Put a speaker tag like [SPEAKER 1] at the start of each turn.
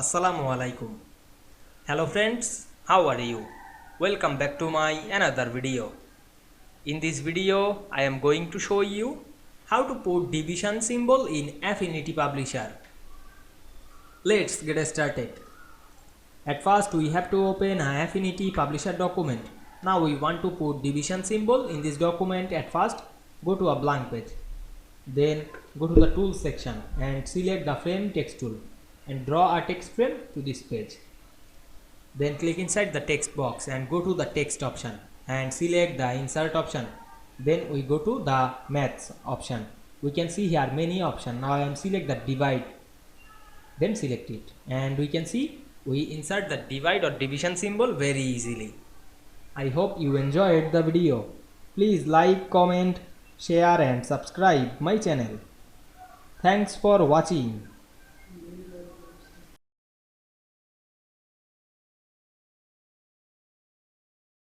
[SPEAKER 1] Assalamu Walaikum. Hello friends, how are you? Welcome back to my another video. In this video, I am going to show you how to put division symbol in Affinity Publisher. Let's get started. At first, we have to open an Affinity Publisher document. Now we want to put division symbol in this document. At first, go to a blank page. Then go to the tools section and select the frame text tool and draw a text frame to this page. Then click inside the text box and go to the text option and select the insert option. Then we go to the maths option. We can see here many options. Now I am select the divide. Then select it and we can see we insert the divide or division symbol very easily. I hope you enjoyed the video. Please like, comment, share and subscribe my channel. Thanks for watching.